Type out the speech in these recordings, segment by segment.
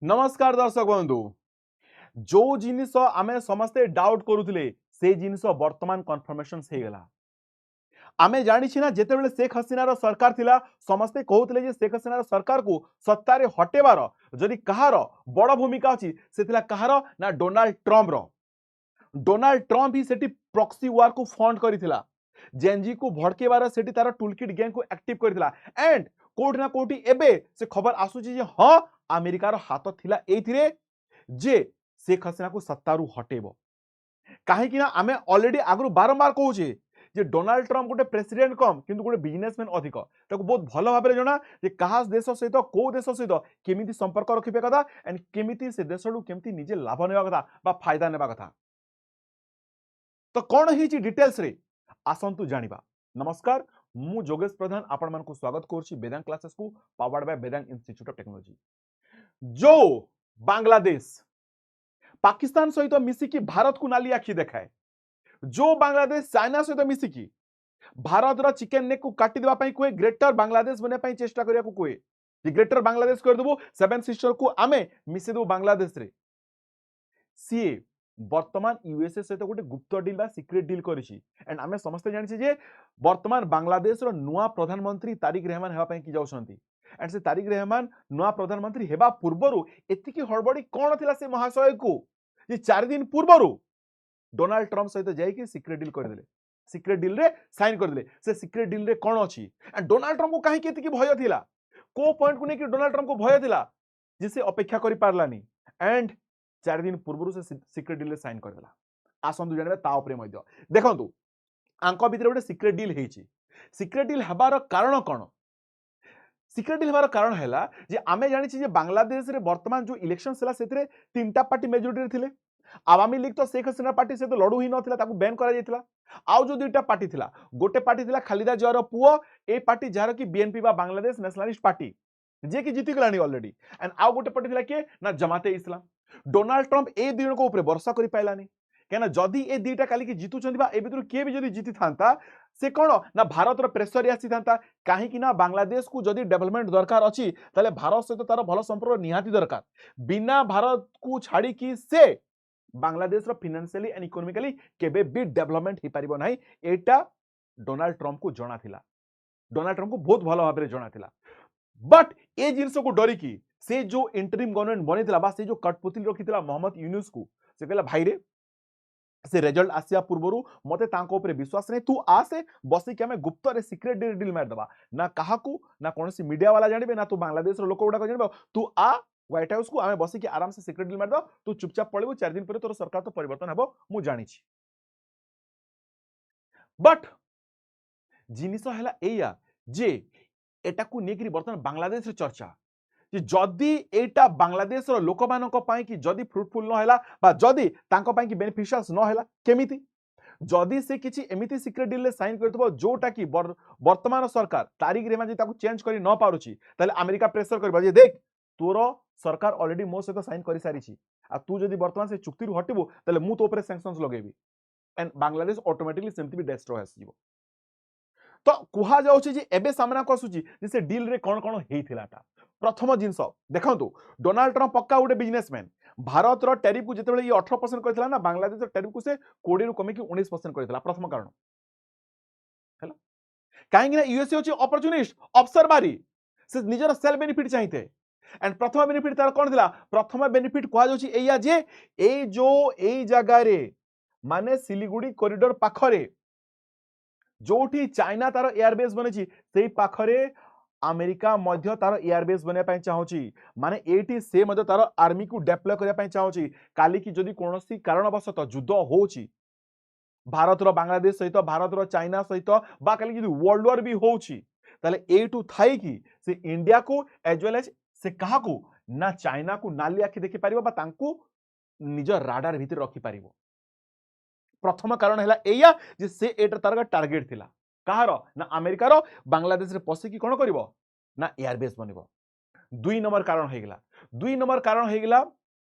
नमस्कार दर्शक बंधु जो जिनिस आमे समस्ते डाउट करूथिले से जिनिस वर्तमान कन्फर्मेशन हो गला। आमे जानी छी ना जेतेबेले शेख हसीनार सरकार थिला समस्ते कहउथिले जे शेख हसीनार सरकार को सत्तारे हटेबार जदि कहार बड़ भूमिका अछि से थिला कहार ना डोनाल्ड ट्रम्प रो। डोनाल्ड ट्रम्प ही सेठी प्रॉक्सी वार को फंड करिथिला, जेनजी को भड़केबार सेठी तार टूलकिट गैंग को एक्टिव करिथिला एंड कोठी ना कोठी एबे से खबर आसुची जे हां अमेरिकार हाथ थिला एथिरे जे शेख हसीना को सत्तारू हटेब। कहीं आमे ऑलरेडी आगु बारंबार कहूचे जे डोनाल्ड ट्रम्प गोटे प्रेसिडेंट कम किंतु गोटे बिजनेसमैन अधिक ताको बहुत भल भाव जना जे कहा देश सहित को देश सहित केमिति संपर्क रखिबे कथा एंड केमिति से देशडू केमिति निजे लाभ नेबा कथा बा फायदा नेबा कथा। तो कौन हिची डिटेल्स रे आसंतु जानिबा। नमस्कार, मु जोगेश प्रधान आपण मानकु स्वागत करछि वेदांत क्लासेस को powered by Vedanta institute of technology. जो बांग्लादेश पाकिस्तान सहित मिसिकी भारत को नाली आखि देखाए, जो बांग्लादेश चाइना सहित मिसिकी भारत रो चिकेन नेक को काटी देबा पई कोए ग्रेटर बांग्लादेश बने पई चेष्टा करिया को कोए जे ग्रेटर बांग्लादेश कर देबो सेवन सिस्टर को आमे मिसे देबो बांग्लादेश रे। सी वर्तमान यूएसए सहित गोटे गुप्त डील बा सीक्रेट डील करिछि एंड आमे समस्त जानि जे वर्तमान बांग्लादेश रो नुआ प्रधानमंत्री तारिक रहमान हेबा पई कि जाउछंती एंड से तारिक रहमान नुआ प्रधानमंत्री हेबा पूर्वरु एतिकी हड़बड़ी कोन थिला से महाशय को जे 4 दिन पूर्वरु डोनाल्ड ट्रम्प सहित जाइए सीक्रेट डील कर देले, सीक्रेट डील रे साइन कर देले। से सीक्रेट डील रे कौन अछि एंड डोनाल्ड ट्रम्प को काहे केति भय थिला, को पॉइंट को नेकी डोनाल्ड ट्रम्प को भय थिला जिसे अपेक्षा करि पारलानी एंड 4 दिन पूर्व से सीक्रेट डील रे साइन कर देला। आसंतु जानबे ता ऊपर मध्य देखंतु आंको भीतर गोटे सीक्रेट डील हेछि। सीक्रेट डील हबार कारण कोन? सीक्रेट डील हबार कारण हैला जे आमे जानि छी जे बांग्लादेश रे वर्तमान जो इलेक्शंस हैला सेतरे तीनटा पार्टी मेजॉरिटी रे थिले। आवामी लीग तो शेख हसीना पार्टी से तो लड़ू ही नथिला, ताकू बैन करा जायतिला। आउ जो दुईटा पार्टी थिला, गोटे पार्टी थिला खालिदा जियार पुओ ए पार्टी जार की बीएनपी बा बांग्लादेश नेशनलिस्ट पार्टी जे की जीती गलानी ऑलरेडी एंड आउ गोटे पार्टी थिला के ना जमाते इस्लाम। डोनाल्ड ट्रम्प ए दुई को ऊपर भरोसा करि पाइलानी केना जदी ए दुईटा काली की जीतु चंदी बा ए भितर के भी जदी जीती थांता से कोन ना भारत रो प्रेशर आसी थांता। काहे कि ना बांग्लादेश को जदी डेवलपमेंट दरकार अछि ताले भारत सहित तार भलो संपर्क निहाती दरकार। बिना भारत को छाड़ी की से बांग्लादेश रो फाइनेंशियली एंड इकोनॉमिकली केबे भी डेवलपमेंट ही परिबो नाही। एटा डोनाल्ड ट्रम्प को जणा थिला, डोनाल्ड ट्रम्प को बहुत भलो भाबरे जणा थिला। बट ए जिंस को डरी की से जो इंटरिम गवर्नमेंट बनिथिला बा से जो कटपुतली रखिथिला मोहम्मद यूनुस को से कहला भाई रे से रिजल्ट आसिया पूर्वरु मते तांको ऊपर विश्वास नहीं, तू आसे बसी के हमें गुप्त रे सीक्रेट डील मार दबा ना काहाकू ना कोनसी मीडिया वाला जानिबे ना तू बांग्लादेश रो लोक गुडा को जानिबो। तू आ व्हाइट हाउस को हमें बसी के आराम से सीक्रेट डील मार दो, तू चुपचाप पळिबो 4 दिन पर तोर सरकार तो परिवर्तन हबो मु जानि छी। बट जिनिस हैला एया जे एटा को नेकरी वर्तमान बांग्लादेश रे चर्चा कि जदि एटा बांग्लादेश रो लोक मानक पई कि जदि फ्रूटफुल न हैला बा जदि तांको पई कि बेनिफिशियल्स न हैला केमिति जदि से किछि एमिति सीक्रेट डील रे साइन करथबो जोटा कि वर्तमान सरकार तारिक रेमा जे ताको चेंज करि न पारुछि ताले अमेरिका प्रेशर करबा जे देख तोर सरकार ऑलरेडी मो सहित साइन करि सारिछि आ तू जदि वर्तमान से चुक्ति रु हटिबो ताले मु तो ऊपर सैंक्शंस लगेबी एंड बांग्लादेश ऑटोमेटिकली सेमति भी डिस्ट्रॉय आसीबो। तो कुहा जाउछि जे एबे सामना को आसुछि जे से डील रे कोन कोन हेइथिलाटा। प्रथम जिंस देखंतु डोनाल्ड ट्रम्प पक्का गोटे बिजनेसमैन। भारत रो टैरिफ को जेतेबेले ये 18% करथिला ना बांग्लादेश रो टैरिफ को से 20 रु कमे कि 19% करथिला। प्रथम कारण हैला काहेकि ना यूएसए होछि अपॉर्चुनिस्ट अवसर बारी से निजर सेल बेनिफिट चाहिते एंड प्रथम बेनिफिट तार कोन दिला। प्रथम बेनिफिट कुहा जाउछि एया जे ए जो एई जगह रे माने सिलीगुड़ी कॉरिडोर पाखरे जोठी चाइना तार एयरबेस बनेछि सेई पाखरे अमेरिका मध्य तार एयरबेस बने पई चाहूची माने एटी से मध्य तार आर्मी को डेप्लॉय करिया पई चाहूची। काली की जदी कोनोसी कारणवशत युद्ध होउची भारत रो बांग्लादेश सहित भारत रो चाइना सहित बा काली जदी वर्ल्ड वॉर भी होउची ताले एटू थाई की से इंडिया को एज वेल एज से कहा को ना चाइना को नाली आखि देखि परिबो बा तांको निज राडार भीतर रखि परिबो। प्रथम कारण हैला एया जे से एटा तार टारगेट थिला कहार ना अमेरिका रो बांग्लादेश रे पसी की कोन करिवो ना एयरबेस बनिवो। 2 नंबर कारण हेगला, 2 नंबर कारण हेगला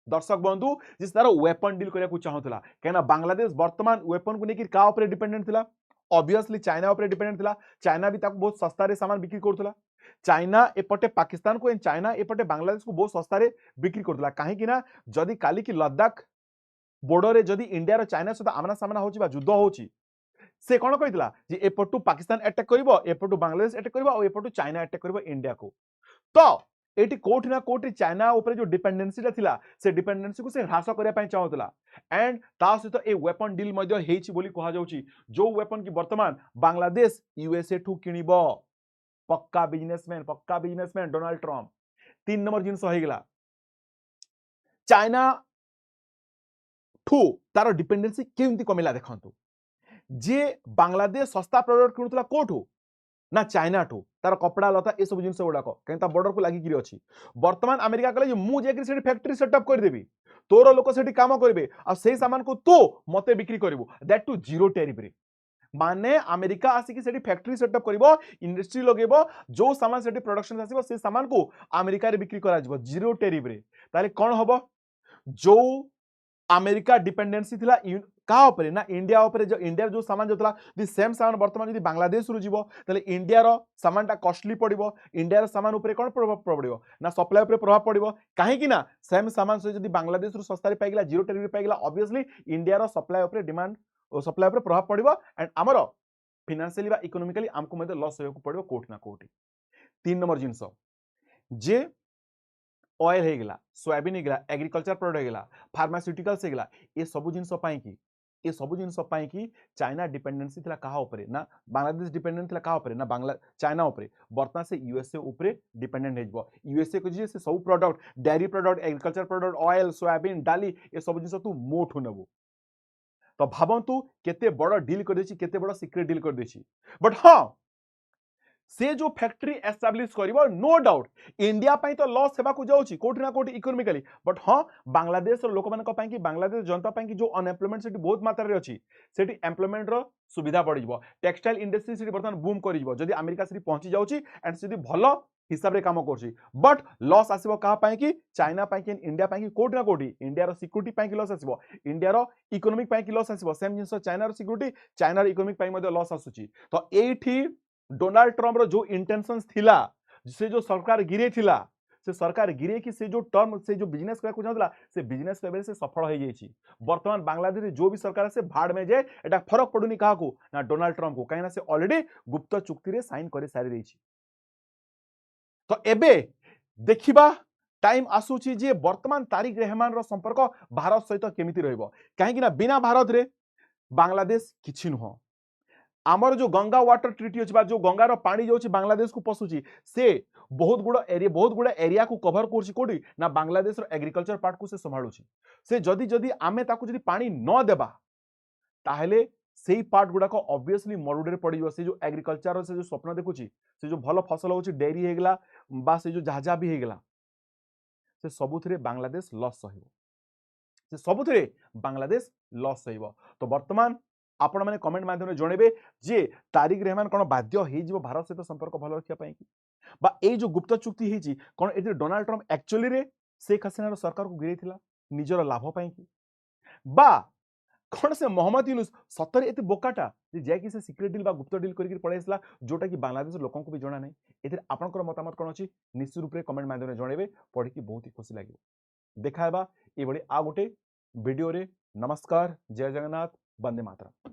दर्शक बंधु जिस तार वेपन डील करिया को चाहतला केना बांग्लादेश वर्तमान वेपन को नेकी का ऊपर डिपेंडेंट थिला ऑब्वियसली चाइना ऊपर डिपेंडेंट थिला चाइना भी ताको बहुत सस्ता रे सामान बिक्री करथुला चाइना एपटे पाकिस्तान को चाइना एपटे बांग्लादेश को बहुत सस्ता रे बिक्री करथुला काहे कि ना जदी काली की लद्दाख बॉर्डर रे जदी इंडिया रो चाइना सहित आमना सामना होची बा युद्ध होची से कोन कहितला जे एपटू पाकिस्तान अटैक करिवो एपटू बांग्लादेश अटैक करिवो और एपटू चाइना अटैक करिवो इंडिया को तो एटी कोठी ना कोठी चाइना ऊपर जो डिपेंडेंसी ता थिला से डिपेंडेंसी को से ह्रास करिया पई चाहतला एंड ता सहित ए वेपन डील मध्य हेची बोली कहा जाउची जो वेपन की वर्तमान बांग्लादेश यूएसए ठू किनिबो पक्का बिजनेसमैन डोनाल्ड ट्रम्प 3 नंबर जिनस हो गेला चाइना ठू तार डिपेंडेंसी केमती कमिला देखंतु जे बांग्लादेश सस्ता प्रोडक्ट किनुतला कोठू ना चाइना ठू तार कपड़ा लता ए सब जिनस गुड़ाक कहीं बॉर्डर को लगिकी अच्छी वर्तमान अमेरिका कहले मु जाकर फैक्ट्री सेटअप करदेवी तोर लोक से काम करेंगे आ से सामान को तू मते बिक्री करू दैट टू जीरो टैरिफ रे माने अमेरिका आसिकी सेठी फैक्ट्री सेटअप करिवो इंडस्ट्री लगेबो जो सामान सेठी प्रोडक्शन आसीबो से सामान को अमेरिका रे बिक्री करा जिवो जीरो टैरिफ रे ताले कोन हबो जो अमेरिका डिपेंडेंसी थिला का ऊपर ना इंडिया ऊपर जो इंडिया जो सामान जोतला दि सेम सामान वर्तमान यदि बांग्लादेश रु जीवो ताले इंडिया रो सामान ता कॉस्टली पड़िबो इंडिया रो सामान ऊपर कोन प्रभाव पड़िबो ना सप्लाई ऊपर प्रभाव पड़िबो काहे कि ना सेम सामान से यदि बांग्लादेश रु सस्ता रे पाइगला जीरो टैरिफ रे पाइगला ऑब्वियसली इंडिया रो सप्लाई ऊपर डिमांड और सप्लाई ऊपर प्रभाव पड़िबो एंड हमरो फाइनेंशियली बा इकोनॉमिकली हमको मते लॉस होय को पड़िबो कोठी ना कोठी 3 नंबर जिंस जे ऑयल हे गेला सोयाबीन हे गेला एग्रीकल्चर प्रोडक्ट हे गेला फार्मास्यूटिकल्स हे गेला ए सब जिंस पाई की ए सब जिंस पाई की चाइना डिपेंडेंसी थिला कहा ऊपर ना बांग्लादेश डिपेंडेंट थिला कहा ऊपर ना बांग्ला चाइना ऊपर वर्तमान से यूएसए ऊपर डिपेंडेंट हेजबो यूएसए को जे से सब product dairy product agriculture product oil soybean डाली ए सब जिंस तू मोठु नबो तो भावंतु केते बड़ डील कर देछि केते बड़ सीक्रेट डील कर देछि बट हां से जो फैक्ट्री एस्टाब्लिश करिवो नो डाउट इंडिया पई तो लॉस हेबा को जाउछि कोठी ना कोठी इकोनॉमिकली बट हां बांग्लादेश रो लोक मानक पई कि बांग्लादेश जनता पई कि जो अनएम्प्लॉयमेंट सेठी बहुत मात्रा रे अछि सेठी एम्प्लॉयमेंट रो सुविधा बढ़ि जबो टेक्सटाइल इंडस्ट्री सेठी वर्तमान बूम करि जबो जदी अमेरिका सेठी पहुंची जाउछि एंड सेठी भलो हिसाब रे काम करछि बट लॉस आसीबो कहा पई कि चाइना पई कि इंडिया पई कि कोठी ना कोठी इंडिया रो सिक्योरिटी पई कि लॉस आसीबो इंडिया रो इकोनॉमिक पई कि लॉस आसीबो सेम जिंस चाइना रो सिक्योरिटी चाइना रो इकोनॉमिक पई मध्ये लॉस आसुछि तो एठी डोनाल्ड ट्रम्प रो जो इंटेंशंस थिला से जो सरकार गिरे थिला से सरकार गिरे कि से जो टर्म से जो बिजनेस करा को चाहतला से बिजनेस लेवल से सफल हो जाईछि वर्तमान बांग्लादेश जो भी सरकार से भाड़ में जाए एटा फरक पडुनी काहा को ना डोनाल्ड ट्रम्प को काइना से ऑलरेडी गुप्त चुक्ति रे साइन करे सारी रहिछि तो एबे देखिबा टाइम आसुछि जे वर्तमान तारिक रहमान रो संपर्क भारत सहित केमिति रहइबो काहे कि ना बिना भारत रे बांग्लादेश किछि नुह आमर जो गंगा वाटर ट्रीटी अछि जो गंगार पानी जो बांग्लादेश को पसुची से बहुत गुड़ा एरिया को कवर करछि कोडी ना बांग्लादेश रो एग्रीकल्चर पार्ट को से संभाळुछि से जदी जदी आमे ताकू जदी पानी न देबा ताहले सेही पार्ट गुडा को ऑब्वियसली मरुडे रे पड़ी से जो एग्रीकल्चर से जो स्वप्न देखुछि से जो भलो फसल होछि डेयरी हे गेला बा से जो जहाजा भी हे गेला से सबुथरे बांग्लादेश लॉस सहिबो से सबुथरे बांग्लादेश लॉस सहिबो तो वर्तमान आपण माने कमेंट माध्यम जणेबे जे तारिक रहमान कोन बाध्य हे जीव भारत सहित संपर्क भलो रखिया पई कि बा ए जो गुप्त चुक्ति हे जी कोन एते डोनाल्ड ट्रम्प एक्चुअली रे शेख हसीना रो सरकार को गिरैथिला निजर लाभ पई कि बा कोन से मोहम्मद यूनुस सतरे एते बोकाटा जे जाय कि से सीक्रेट डील बा गुप्त डील करिक पळैसला जोटा कि बांग्लादेश लोकन को भी जणा नै एते आपनकर मतामत कोन अछि निश्चित रूप रे कमेंट माध्यम जणेबे पढि कि बहुत ही खुशी लागियो देखाबा ए बडी आ गोटे वीडियो रे नमस्कार जय जगन्नाथ वंदे मातरम।